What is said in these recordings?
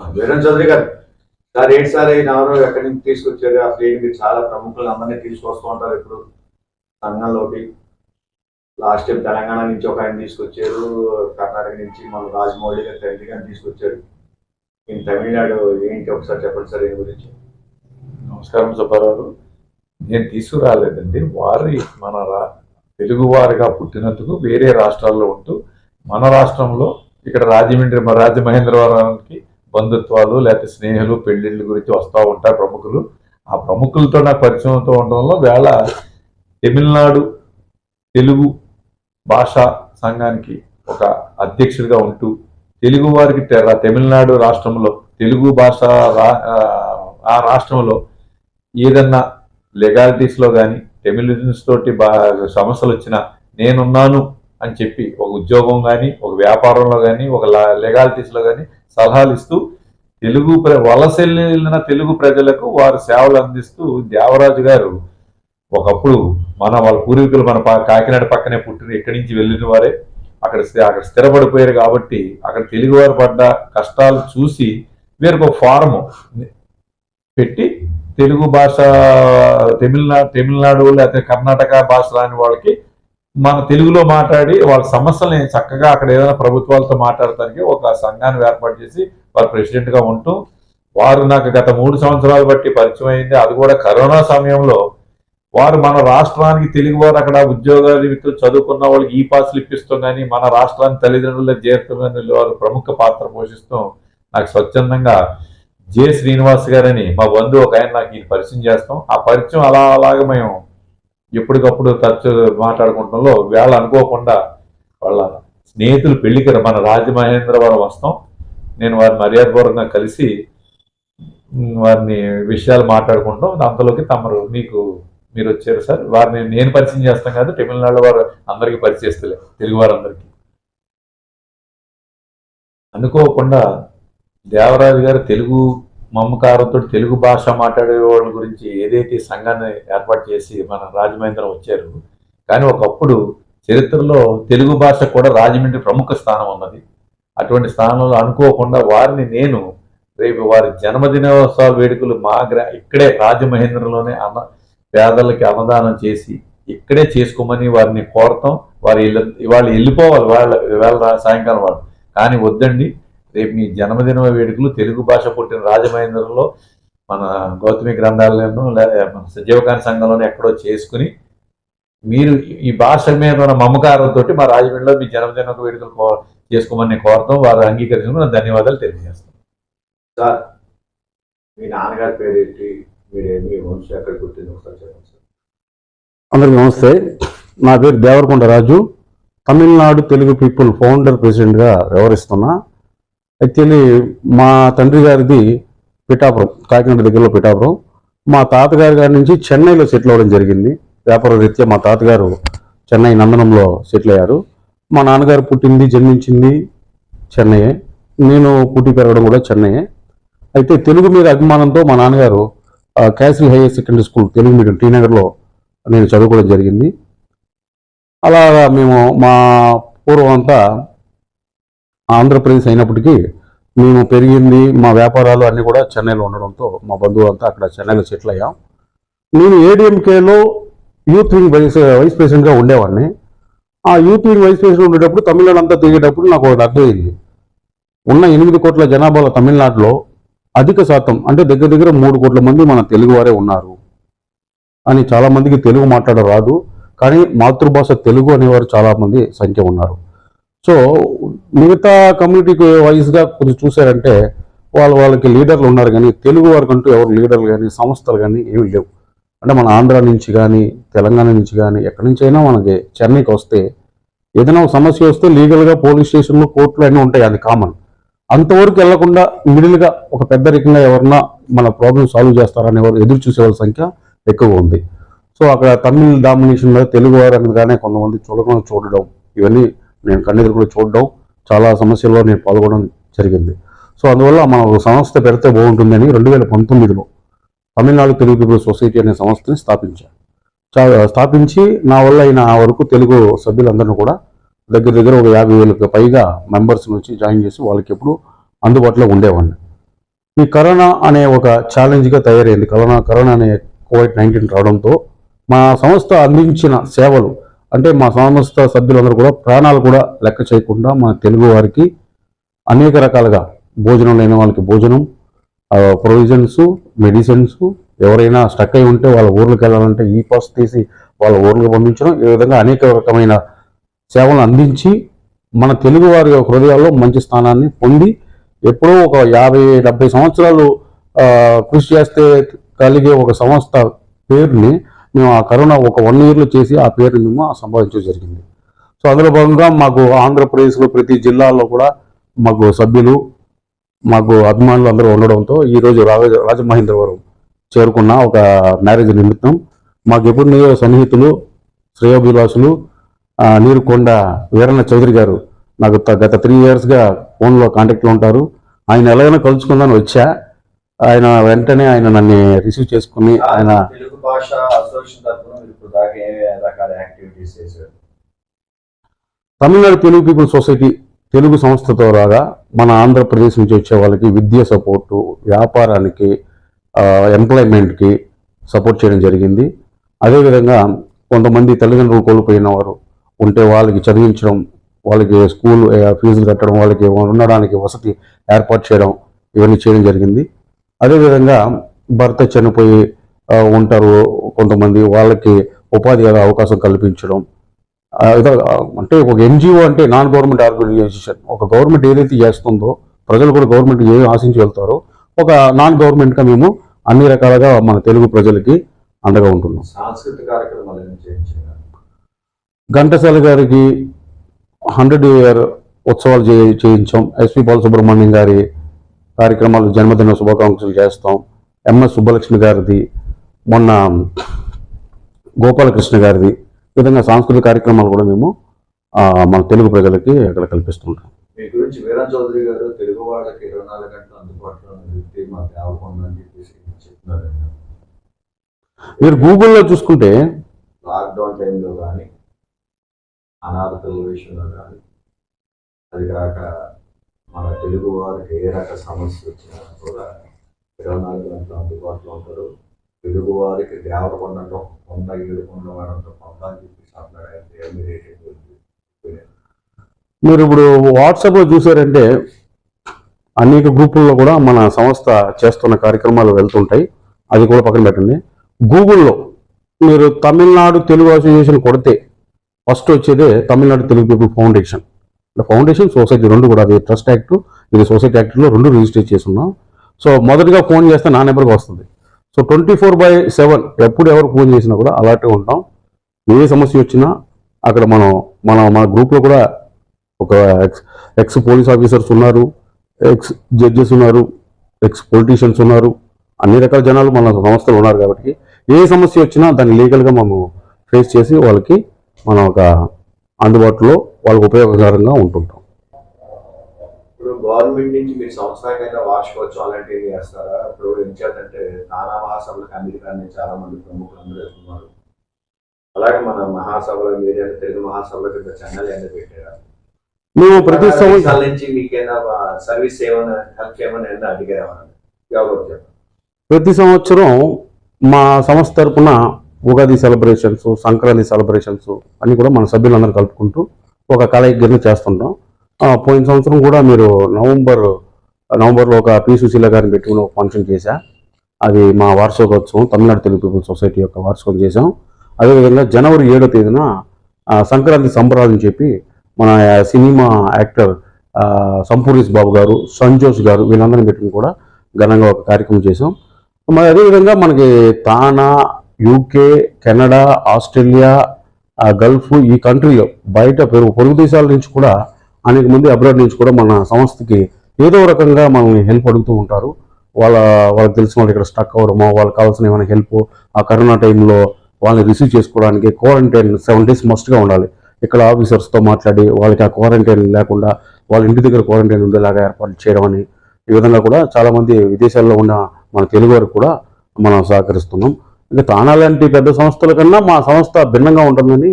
వీరేంద్ర చౌదరి గారు, సార్ ఏంటి సార్ ఈయన ఎవరో ఎక్కడి నుంచి తీసుకొచ్చారు? అసలు ఏంటి మీరు చాలా ప్రముఖులు అందరినీ తీసుకొస్తూ ఉంటారు ఇప్పుడు సంఘంలోకి. లాస్ట్ టైం తెలంగాణ నుంచి ఒక ఆయన తీసుకొచ్చారు, కర్ణాటక నుంచి మన రాజమౌళి గారు తండ్రి గారిని తీసుకొచ్చారు. ఈయన తమిళనాడు ఏంటి ఒకసారి చెప్పండి సార్ దీని గురించి. నమస్కారం సుబ్బారావు. నేను తీసుకురాలేదండి. వారి మన తెలుగు వారిగా పుట్టినందుకు వేరే రాష్ట్రాల్లో ఉంటూ మన రాష్ట్రంలో ఇక్కడ రాజమహేంద్రవరానికి బంధుత్వాలు లేకపోతే స్నేహాలు పెళ్లిళ్ళ గురించి వస్తూ ఉంటారు ప్రముఖులు. ఆ ప్రముఖులతో నాకు పరిచయంతో ఉండడంలో వేళ తమిళనాడు తెలుగు భాషా సంఘానికి ఒక అధ్యక్షుడిగా ఉంటూ తెలుగు వారికి తమిళనాడు రాష్ట్రంలో తెలుగు భాష ఆ రాష్ట్రంలో ఏదన్నా లెగాలిటీస్లో కానీ టెమిలిజన్స్ తోటి సమస్యలు వచ్చినా నేనున్నాను అని చెప్పి ఒక ఉద్యోగం కానీ ఒక వ్యాపారంలో కానీ ఒక లెగాలిటీస్లో కానీ సలహాలు ఇస్తూ తెలుగు వలసెళ్ళిన తెలుగు ప్రజలకు వారు సేవలు అందిస్తూ దేవరాజు గారు ఒకప్పుడు వాళ్ళ పూర్వీకులు మన కాకినాడ పక్కనే పుట్టిన ఇక్కడి నుంచి వెళ్ళిన వారే అక్కడ స్థిరపడిపోయారు కాబట్టి అక్కడ తెలుగువారు పడ్డ కష్టాలు చూసి వీరికి ఒక ఫారము పెట్టి తెలుగు భాష తమిళనాడు లేకపోతే కర్ణాటక భాష రాని వాళ్ళకి మన తెలుగులో మాట్లాడి వాళ్ళ సమస్యల్ని చక్కగా అక్కడ ఏదైనా ప్రభుత్వాలతో మాట్లాడటానికి ఒక సంఘాన్ని ఏర్పాటు చేసి వారు ప్రెసిడెంట్గా ఉంటూ వారు నాకు గత 3 సంవత్సరాలు బట్టి పరిచయం అయింది. అది కూడా కరోనా సమయంలో వారు మన రాష్ట్రానికి తెలుగు వారు అక్కడ ఉద్యోగాలు చదువుకున్న వాళ్ళకి ఈ పాసులు ఇప్పిస్తాం కానీ మన రాష్ట్రానికి తల్లిదండ్రులకు చేరుతాం కానీ వారు ప్రముఖ పాత్ర పోషిస్తాం. నాకు స్వచ్ఛందంగా జె శ్రీనివాస్ గారని మా బంధువు ఒక ఆయన నాకు ఈయన పరిచయం చేస్తాం. ఆ పరిచయం అలాగే మేము ఎప్పటికప్పుడు తరచు మాట్లాడుకుంటాంలో వేళ అనుకోకుండా వాళ్ళ స్నేహితులు పెళ్లికి మన రాజమహేంద్రవరం వస్తాం. నేను వారిని మర్యాదపూర్వకంగా కలిసి వారిని విషయాలు మాట్లాడుకుంటాం. అంతలోకి మీరు వచ్చారు సార్. వారిని నేను పరిచయం చేస్తాం కాదు, తమిళనాడు వారు అందరికీ పరిచయిస్తలే తెలుగు వారందరికీ. అనుకోకుండా దేవరాజు గారు తెలుగు మమకారంతో తెలుగు భాష మాట్లాడే వాళ్ళ గురించి ఏదైతే సంఘాన్ని ఏర్పాటు చేసి మన రాజమహేంద్రం వచ్చారు. కానీ ఒకప్పుడు చరిత్రలో తెలుగు భాష కూడా రాజమండ్రి ప్రముఖ స్థానం ఉన్నది. అటువంటి స్థానంలో అనుకోకుండా వారిని నేను రేపు వారి జన్మదినోత్సవ వేడుకలు ఇక్కడే రాజమహేంద్రంలోనే పేదలకి అన్నదానం చేసి ఇక్కడే చేసుకోమని వారిని కోరతాం. వాళ్ళు వెళ్ళిపోవాలి వాళ్ళ సాయంకాలం వాళ్ళు. కానీ వద్దండి, రేపు మీ జన్మదిన వేడుకలు తెలుగు భాష పుట్టిన రాజమహేంద్రంలో మన గౌతమి గ్రంథాలయంలో మన సజీవకాని సంఘంలోనే ఎక్కడో చేసుకుని మీరు ఈ భాష మీద ఉన్న మమకారంతో మా రాజమండ్రిలో మీ జన్మదిన వేడుకలు చేసుకోమని కోరతాం. వారు అంగీకరించుకుని ధన్యవాదాలు తెలియజేస్తాం. సార్, మీ నాన్నగారి పేరేంటి? మీ వంశం ఎక్కడ పుట్టింది ఒకసారి చెప్పండి సార్. అందరికీ నమస్తే. నా పేరు దేవరకొండ రాజు. తమిళనాడు తెలుగు పీపుల్ ఫౌండర్ ప్రెసిడెంట్గా వ్యవహరిస్తున్నా. యాక్చువల్లీ మా తండ్రి గారిది పిఠాపురం, కాకినాడ దగ్గరలో పిఠాపురం. మా తాతగారి నుంచి చెన్నైలో సెటిల్ అవ్వడం జరిగింది. వ్యాపార రీత్యా మా తాతగారు చెన్నై నందనంలో సెటిల్ అయ్యారు. మా నాన్నగారు పుట్టింది జన్మించింది చెన్నైయే. నేను పుట్టి పెరగడం కూడా చెన్నైయే. అయితే తెలుగు మీద అభిమానంతో మా నాన్నగారు castle higher secondary school Telugu medium టీనగర్లో నేను చదువుకోవడం జరిగింది. అలాగా మేము మా పూర్వం అంతా ఆంధ్రప్రదేశ్ అయినప్పటికీ మేము పెరిగింది మా వ్యాపారాలు అన్నీ కూడా చెన్నైలో ఉండడంతో మా బంధువులంతా అక్కడ చెన్నైలో సెటిల్ అయ్యాం. నేను ఏడీఎంకేలో యూత్ వింగ్ వైస్ ప్రెసిడెంట్గా ఉండేవాడిని. ఆ యూత్ వింగ్ వైస్ ప్రెసిడెంట్ ఉండేటప్పుడు తమిళనాడు అంతా తిరిగేటప్పుడు నాకు ఒకటి అర్థమైంది. ఉన్న 8 కోట్ల జనాభాలో తమిళనాడులో అధిక శాతం అంటే దగ్గర 3 కోట్ల మంది మన తెలుగు వారే ఉన్నారు అని. చాలామందికి తెలుగు మాట్లాడ రాదు, కానీ మాతృభాష తెలుగు అనేవారు చాలామంది సంఖ్య ఉన్నారు. సో మిగతా కమ్యూనిటీకి వైజ్గా కొంచెం చూసారంటే వాళ్ళకి లీడర్లు ఉన్నారు, కానీ తెలుగు వారికంటూ ఎవరు లీడర్లు కానీ సంస్థలు కానీ ఏమి లేవు. అంటే మన ఆంధ్ర నుంచి కానీ తెలంగాణ నుంచి కానీ ఎక్కడి నుంచి అయినా మనకి చెన్నైకి వస్తే ఏదైనా ఒక సమస్య వస్తే లీగల్గా పోలీస్ స్టేషన్లు కోర్టులు అన్నీ ఉంటాయి, అది కామన్. అంతవరకు వెళ్లకుండా మిడిల్గా ఒక పెద్ద రకంగా ఎవరన్నా మన ప్రాబ్లం సాల్వ్ చేస్తారని ఎవరు ఎదురు చూసే వాళ్ళ సంఖ్య ఎక్కువ ఉంది. సో అక్కడ తమిళ్ డామినేషన్లో తెలుగు వారు అనగానే కొంతమంది చూడడం ఇవన్నీ నేను కన్నెదురు కూడా చూడడం, చాలా సమస్యల్లో నేను పాల్గొనడం జరిగింది. సో అందువల్ల మనం ఒక సంస్థ పెడితే బాగుంటుందని 2019లో తమిళనాడు తెలుగు పీపుల్ సొసైటీ అనే సంస్థని స్థాపించి నా వల్ల అయిన వరకు తెలుగు సభ్యులందరినీ కూడా దగ్గర ఒక 50,000కి పైగా మెంబర్స్ నుంచి జాయిన్ చేసి వాళ్ళకి ఎప్పుడు అందుబాటులో ఉండేవాడిని. ఈ కరోనా అనే ఒక ఛాలెంజ్గా తయారైంది. కరోనా అనే కోవిడ్-19 రావడంతో మా సంస్థ అందించిన సేవలు అంటే మా సంస్థ సభ్యులందరూ కూడా ప్రాణాలు కూడా లెక్క చేయకుండా మన తెలుగు వారికి అనేక రకాలుగా భోజనం లేని వాళ్ళకి భోజనం, ప్రొవిజన్స్, మెడిసిన్స్, ఎవరైనా స్టక్ అయి ఉంటే వాళ్ళ ఊర్లకు వెళ్ళాలంటే ఈ పాస్ తీసి వాళ్ళ ఊర్లకు పంపించడం, ఈ విధంగా అనేక రకమైన సేవలు అందించి మన తెలుగు వారి హృదయాల్లో మంచి స్థానాన్ని పొంది ఎప్పుడో ఒక 50-70 సంవత్సరాలు కృషి చేస్తే కలిగే ఒక సంస్థ పేరుని మేము ఆ కరోనా ఒక 1 yearలో చేసి ఆ పేరుని మేము సంపాదించడం జరిగింది. సో అందులో భాగంగా మాకు ఆంధ్రప్రదేశ్లో ప్రతి జిల్లాలో కూడా మాకు సభ్యులు, మాకు అభిమానులు అందరూ ఉండడంతో ఈరోజు రాజమహేంద్రవరం చేరుకున్న ఒక మ్యారేజ్ నిమిత్తం మాకు ఎప్పుడు సన్నిహితులు, శ్రేయోభిలాషులు నీరుకొండ వీరన్న చౌదరి గారు నాకు గత 3 yearsగా ఫోన్లో కాంటాక్ట్లో ఉంటారు. ఆయన ఎలాగైనా కలుసుకుందాని వచ్చా. ఆయన వెంటనే నన్ను రిసీవ్ చేసుకుని ఆయన తెలుగు భాష అసోసియేషన్ తరఫున మీరు ఇప్పుడు దాకా ఏ రకాల యాక్టివిటీస్ చేశారు? తమిళనాడు తెలుగు పీపుల్ సొసైటీ తెలుగు సంస్థతో రాగా మన ఆంధ్రప్రదేశ్ నుంచి వచ్చే వాళ్ళకి విద్య సపోర్టు, వ్యాపారానికి, ఎంప్లాయ్మెంట్కి సపోర్ట్ చేయడం జరిగింది. అదేవిధంగా కొంతమంది తల్లిదండ్రులు కోల్పోయిన వారు ఉంటే వాళ్ళకి చదివించడం, వాళ్ళకి స్కూల్ ఫీజులు కట్టడం, వాళ్ళకి ఉండడానికి వసతి ఏర్పాటు చేయడం, ఇవన్నీ చేయడం జరిగింది. అదేవిధంగా భర్త చనిపోయి ఉంటారు కొంతమంది, వాళ్ళకి ఉపాధి అవకాశం కల్పించడం, అంటే ఒక ఎన్జిఓ అంటే నాన్ గవర్నమెంట్ ఆర్గనైజేషన్. ఒక గవర్నమెంట్ ఏదైతే చేస్తుందో ప్రజలు కూడా గవర్నమెంట్ ఏమి ఆశించి వెళ్తారో ఒక నాన్ గవర్నమెంట్గా మేము అన్ని రకాలుగా మన తెలుగు ప్రజలకి అండగా ఉంటున్నాం. సాంస్కృతిక కార్యక్రమాలు ఏమైనా చేయించారు? ఘంటసాల గారికి 100 year ఉత్సవాలు చేయించాం. ఎస్పి బాలసుబ్రహ్మణ్యం గారి కార్యక్రమాలు, జన్మదిన శుభాకాంక్షలు చేస్తాం. ఎంఎస్ సుబ్బలక్ష్మి గారిది, మొన్న గోపాలకృష్ణ గారిది, ఈ విధంగా సాంస్కృతిక కార్యక్రమాలు కూడా మేము మన తెలుగు ప్రజలకి అక్కడ కల్పిస్తుంటాం. మీ గురించి వీరన్ చౌదరి గారు తెలుగు వాళ్ళకి 24 గంటలు అందుబాటులో ఉన్న వ్యక్తి మా దేవకొండ అని చెప్పేసి చెప్తున్నారు. మీరు గూగుల్లో చూసుకుంటే లాక్డౌన్ టైంలో కానీ, అనాథ పిల్లల విషయంలో కానీ, అది కాక మన తెలుగు వారికి ఏ రక సమస్య వచ్చినా కూడా 24 గంటలు అందుబాటులో ఉంటారు. తెలుగు వారికి దేవరకొండ అంటే ఒక కొండ, 7 కొండల వాడంతో కొండ అని చెప్పేసి అంటున్నాడు. మీరు ఇప్పుడు వాట్సాప్లో చూసారంటే అనేక గ్రూపుల్లో కూడా మన సంస్థ చేస్తున్న కార్యక్రమాలు వెళ్తుంటాయి. అది కూడా పక్కన పెట్టండి. గూగుల్లో మీరు తమిళనాడు తెలుగు అసోసియేషన్ కొడితే ఫస్ట్ వచ్చేదే Tamil Nadu Telugu people foundation. Foundation, society రెండు కూడా, అది ట్రస్ట్ యాక్ట్, ఇది సొసైటీ యాక్ట్లో రెండు రిజిస్టర్ చేసుకున్నాం. సో మొదటిగా ఫోన్ చేస్తే నా నెంబర్కి వస్తుంది. సో 24/7 ఎప్పుడు ఎవరు ఫోన్ చేసినా కూడా అలాంటివి ఉంటాం. ఏ సమస్య వచ్చినా అక్కడ మన గ్రూప్లో కూడా ఒక ఎక్స్ పోలీస్ ఆఫీసర్స్ ఉన్నారు, ఎక్స్ జడ్జెస్ ఉన్నారు, ఎక్స్ పొలిటీషియన్స్ ఉన్నారు, అన్ని రకాల జనాలు మన సంస్థలు ఉన్నారు. కాబట్టి ఏ సమస్య వచ్చినా దాన్ని లీగల్గా మనం ఫేస్ చేసి వాళ్ళకి మనం ఒక అందుబాటులో వాళ్ళకి ఉపయోగకరంగా ఉంటుంటాం. ఇప్పుడు గవర్నమెంట్ నుంచి మీరు సంవత్సరానికైనా వార్షికోత్సవాలు అంటే ఏం చేస్తారా? ఇప్పుడు ఏం చేద్దంటే నానా మహాసభలకు అమెరికా నుంచి చాలా మంది ప్రముఖులు అందరూ వెళ్తున్నారు. అలాగే మన మహాసభలో మీరే తెలుగు మహాసభలో కింద ఛానల్ ఏమైనా పెట్టారా? మేము ప్రతి సంవత్సరం నుంచి మీకైనా సర్వీస్ ఏమైనా హెల్ప్ చేయమని అడిగారా? ప్రతి సంవత్సరం మా సంస్థ తరపున ఉగాది సెలబ్రేషన్స్, సంక్రాంతి సెలబ్రేషన్స్ అన్ని కూడా మన సభ్యులందరూ కలుపుకుంటూ ఒక కలయికగా చేస్తుంటాం. పోయిన సంవత్సరం కూడా మీరు నవంబర్లో ఒక పి సుశీల గారిని పెట్టుకుని ఒక ఫంక్షన్ చేశా. అది మా వార్షికోత్సవం, తమిళనాడు తెలుగు పీపుల్ సొసైటీ యొక్క వార్షికోత్సవం చేశాం. అదేవిధంగా జనవరి 7వ తేదీన సంక్రాంతి సంబరాలు అని చెప్పి మన సినిమా యాక్టర్ సంపూర్ణేష్ బాబు గారు, సంజోష్ గారు వీళ్ళందరినీ పెట్టుకుని కూడా ఘనంగా ఒక కార్యక్రమం చేసాం. మరి అదేవిధంగా మనకి తానా, యూకే, కెనడా, ఆస్ట్రేలియా, గల్ఫ్ ఈ కంట్రీలో బయట పొరుగు దేశాల నుంచి కూడా అనేక మంది అబ్రాడ్ నుంచి కూడా మన సంస్థకి ఏదో రకంగా మనల్ని హెల్ప్ అడుగుతూ ఉంటారు. వాళ్ళకి తెలిసిన వాళ్ళు ఇక్కడ స్టక్ అవ్వడమో, వాళ్ళకి కావాల్సిన ఏమైనా హెల్ప్, ఆ కరోనా టైంలో వాళ్ళని రిసీవ్ చేసుకోవడానికి క్వారంటైన్ 7 days మస్ట్గా ఉండాలి. ఇక్కడ ఆఫీసర్స్తో మాట్లాడి వాళ్ళకి ఆ క్వారంటైన్ లేకుండా వాళ్ళ ఇంటి దగ్గర క్వారంటైన్ ఉండేలాగా ఏర్పాటు చేయడం అని, ఈ విధంగా కూడా చాలామంది విదేశాల్లో ఉన్న మన తెలుగు వారికి కూడా మనం సహకరిస్తున్నాం. ఇంకా తానా లాంటి పెద్ద సంస్థల కన్నా మా సంస్థ భిన్నంగా ఉంటుందని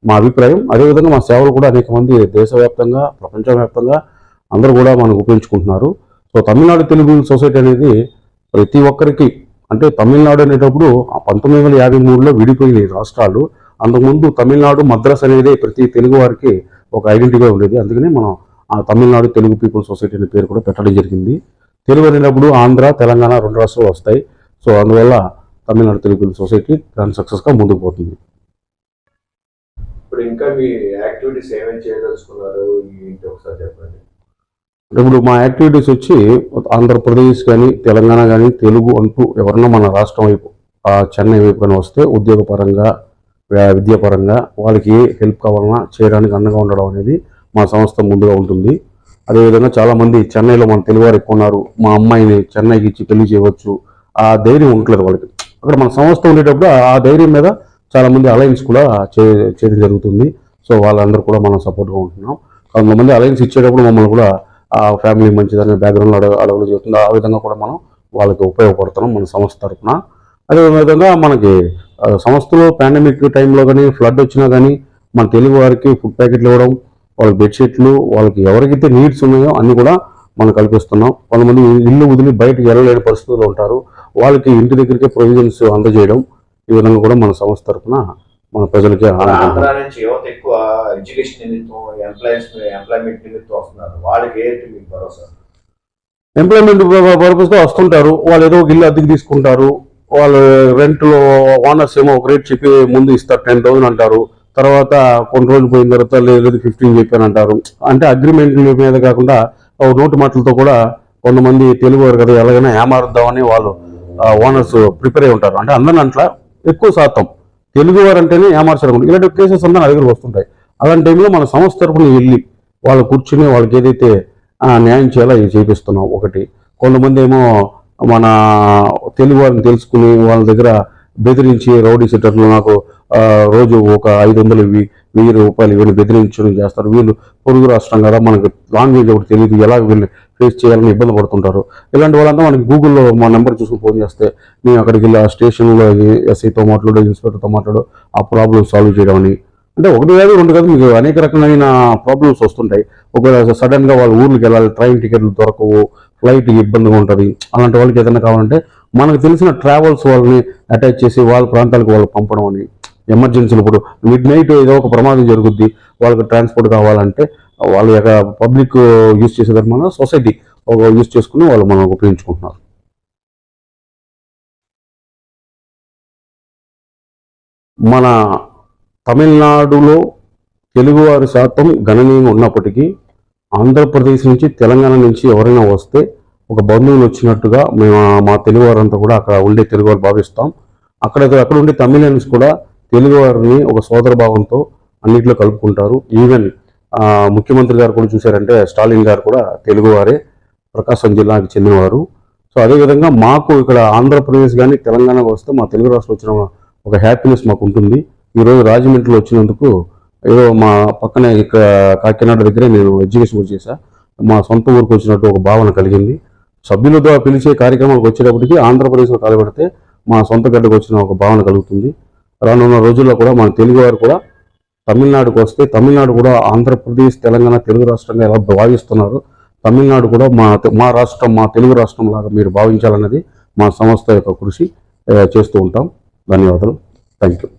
మా అభిప్రాయం. అదేవిధంగా మా సేవలు కూడా అనేక మంది దేశవ్యాప్తంగా, ప్రపంచవ్యాప్తంగా అందరూ కూడా మనకు ఉపయోగించుకుంటున్నారు. సో తమిళనాడు తెలుగు సొసైటీ అనేది ప్రతి ఒక్కరికి, అంటే తమిళనాడు అనేటప్పుడు 1953లో విడిపోయిన ఈ రాష్ట్రాలు. అంతకుముందు తమిళనాడు మద్రాస్ అనేది ప్రతి తెలుగు వారికి ఒక ఐడెంటిటీగా ఉండేది. అందుకనే మనం ఆ తమిళనాడు తెలుగు పీపుల్ సొసైటీ అనే పేరు కూడా పెట్టడం జరిగింది. తెలుగు అనేటప్పుడు ఆంధ్ర, తెలంగాణ 2 రాష్ట్రాలు వస్తాయి. సో అందువల్ల తమిళనాడు తెలుగు పీపుల్ సొసైటీ దాని సక్సెస్గా ముందుకు పోతుంది. ఇప్పుడు ఇంకా మీ యాక్టివిటీస్ ఏమేమి చేయదలుచుకున్నారు ఏంటి ఒకసారి చెప్పండి. ఇప్పుడు మా యాక్టివిటీస్ వచ్చి ఆంధ్రప్రదేశ్ కానీ తెలంగాణ కానీ తెలుగు అంటూ ఎవరన్నా మన రాష్ట్రం వైపు చెన్నై వైపు కానీ వస్తే ఉద్యోగపరంగా విద్యాపరంగా వాళ్ళకి ఏ హెల్ప్ కావాలన్నా చేయడానికి అండగా ఉండడం అనేది మా సంస్థ ముందుగా ఉంటుంది. అదేవిధంగా చాలామంది చెన్నైలో మన తెలుగువారు ఎక్కువ ఉన్నారు, మా అమ్మాయిని చెన్నైకి ఇచ్చి పెళ్లి చేయవచ్చు, ఆ ధైర్యం ఉండట్లేదు వాళ్ళకి. అక్కడ మన సంస్థ ఉండేటప్పుడు ఆ ధైర్యం మీద చాలామంది అలయన్స్ కూడా చేయడం జరుగుతుంది. సో వాళ్ళందరూ కూడా మనం సపోర్ట్గా ఉంటున్నాం. కొంతమంది అలయన్స్ ఇచ్చేటప్పుడు మమ్మల్ని కూడా ఆ ఫ్యామిలీ మంచిదనే బ్యాక్గ్రౌండ్ అడగలు చెబుతుంది. ఆ విధంగా కూడా మనం వాళ్ళకి ఉపయోగపడుతున్నాం మన సంస్థ తరఫున. అదేవిధంగా మనకి సంస్థలో పాండమిక్ టైంలో కానీ ఫ్లడ్ వచ్చినా కానీ మన తెలుగు వారికి ఫుడ్ ప్యాకెట్లు ఇవ్వడం, వాళ్ళకి బెడ్షీట్లు, వాళ్ళకి ఎవరికైతే నీడ్స్ ఉన్నాయో అన్ని కూడా మనం కల్పిస్తున్నాం. కొంతమంది ఇల్లు వదిలి బయటకు వెళ్ళలేని పరిస్థితుల్లో ఉంటారు, వాళ్ళకి ఇంటి దగ్గరికే ప్రొవిజన్స్ అందజేయడం. ఈ విధంగా కూడా మన సంస్థ తరఫున మన ప్రజలకి ఆంధ్ర నుంచి యువత ఎక్కువ ఎడ్యుకేషన్ నిమిత్తం ఎంప్లాయ్మెంట్ నిమిత్తం వస్తున్నారు. వాళ్ళకి ఏంటి మీకు భరోసా? ఎంప్లాయ్మెంట్ పర్పస్తో వస్తుంటారు. వాళ్ళు ఏదో ఒక ఇల్లు అద్దెకి తీసుకుంటారు. వాళ్ళు రెంట్లో ఓనర్స్ ఏమో ఒక రేట్ చెప్పి ముందు ఇస్తారు, 10,000 అంటారు. తర్వాత కొన్ని రోజులు పోయిన తర్వాత లేదు 15 చెప్పాను అంటారు. అంటే అగ్రిమెంట్ల మీద కాకుండా నోటి మాటలతో కూడా కొంతమంది తెలుగు వారు కదా ఎలాగైనా ఏమారుద్దామని వాళ్ళు ఓనర్స్ ప్రిపేర్ అయి ఉంటారు. అంటే అందరిని అట్లా ఎక్కువ శాతం తెలుగు వారు అంటేనే ఏమార్చడం ఇలాంటి కేసెస్ అందరూ నా దగ్గర వస్తుంటాయి. అలాంటి టైంలో మన సంస్థ తరపున వెళ్ళి వాళ్ళు కూర్చుని వాళ్ళకి ఏదైతే న్యాయం చేయాలో అవి చేపిస్తున్నాం. ఒకటి కొంతమంది ఏమో మన తెలుగు వారిని తెలుసుకుని వాళ్ళ దగ్గర బెదిరించి రౌడీ షీటర్లు నాకు రోజు ఒక 500 ఇవి 1000 రూపాయలు ఇవన్నీ బెదిరించడం చేస్తారు. వీళ్ళు పొరుగు రాష్ట్రం కదా, మనకు లాంగ్వేజ్ ఒకటి తెలియదు, ఎలా వీళ్ళు ఫేస్ చేయాలని ఇబ్బంది పడుతుంటారు. ఇలాంటి వాళ్ళంతా మనకి గూగుల్లో మా నెంబర్ చూసుకుని ఫోన్ చేస్తే నేను అక్కడికి వెళ్ళి ఆ స్టేషన్లో ఎస్ఐతో మాట్లాడు, ఇన్స్పెక్టర్తో మాట్లాడు, ఆ ప్రాబ్లమ్ సాల్వ్ చేయడం అని. అంటే ఒకటి కాదు 2 కాదు, మీకు అనేక రకమైన ప్రాబ్లమ్స్ వస్తుంటాయి. ఒకవేళ సడన్గా వాళ్ళ ఊర్లకు వెళ్ళాలి, ట్రైన్ టికెట్లు దొరకవు, ఫ్లైట్ ఇబ్బందిగా ఉంటుంది. అలాంటి వాళ్ళకి ఏదైనా కావాలంటే మనకు తెలిసిన ట్రావెల్స్ వాళ్ళని అటాచ్ చేసి వాళ్ళ ప్రాంతాలకు వాళ్ళు పంపడం అని. ఎమర్జెన్సీలు ఇప్పుడు మిడ్ నైట్ ఏదో ఒక ప్రమాదం జరుగుద్ది, వాళ్ళకి ట్రాన్స్పోర్ట్ కావాలంటే వాళ్ళ యొక్క పబ్లిక్ యూజ్ చేసేదాన్ని మన సొసైటీ యూజ్ చేసుకుని వాళ్ళు మనం ఉపయోగించుకుంటున్నారు. మన తమిళనాడులో తెలుగువారి శాతం గణనీయంగా ఉన్నప్పటికీ ఆంధ్రప్రదేశ్ నుంచి తెలంగాణ నుంచి ఎవరైనా వస్తే ఒక బంధువులు వచ్చినట్టుగా మేము మా తెలుగువారంతా కూడా అక్కడ ఉండే తెలుగువారు భావిస్తాం. అక్కడ ఉండే తమిళన్స్ కూడా తెలుగువారిని ఒక సోదర భావంతో అన్నింటిలో కలుపుకుంటారు. ఈవెన్ ముఖ్యమంత్రి గారు కూడా చూశారంటే స్టాలిన్ గారు కూడా తెలుగువారే, ప్రకాశం జిల్లాకి చెందినవారు. సో అదేవిధంగా మాకు ఇక్కడ ఆంధ్రప్రదేశ్ కానీ తెలంగాణకు వస్తే మా తెలుగు రాష్ట్రం వచ్చిన ఒక హ్యాపీనెస్ మాకు ఉంటుంది. ఈరోజు రాజమండ్రిలో వచ్చినందుకు ఏదో మా పక్కనే ఇక్కడ కాకినాడ దగ్గరే నేను ఎడ్యుకేషన్ కూడా చేశా, మా సొంత ఊరికి వచ్చినట్టు ఒక భావన కలిగింది. సభ్యులతో పిలిచే కార్యక్రమాలకు వచ్చేటప్పటికి ఆంధ్రప్రదేశ్లో కలబెడితే మా సొంత గడ్డకు వచ్చిన ఒక భావన కలుగుతుంది. రానున్న రోజుల్లో కూడా మన తెలుగు వారు కూడా తమిళనాడుకు వస్తే తమిళనాడు కూడా ఆంధ్రప్రదేశ్ తెలంగాణ తెలుగు రాష్ట్రంగా ఎలా భావిస్తున్నారు, తమిళనాడు కూడా మా రాష్ట్రం మా తెలుగు రాష్ట్రం లాగా మీరు భావించాలన్నది మా సంస్థ యొక్క కృషి చేస్తూ ఉంటాం. ధన్యవాదాలు. Thank you.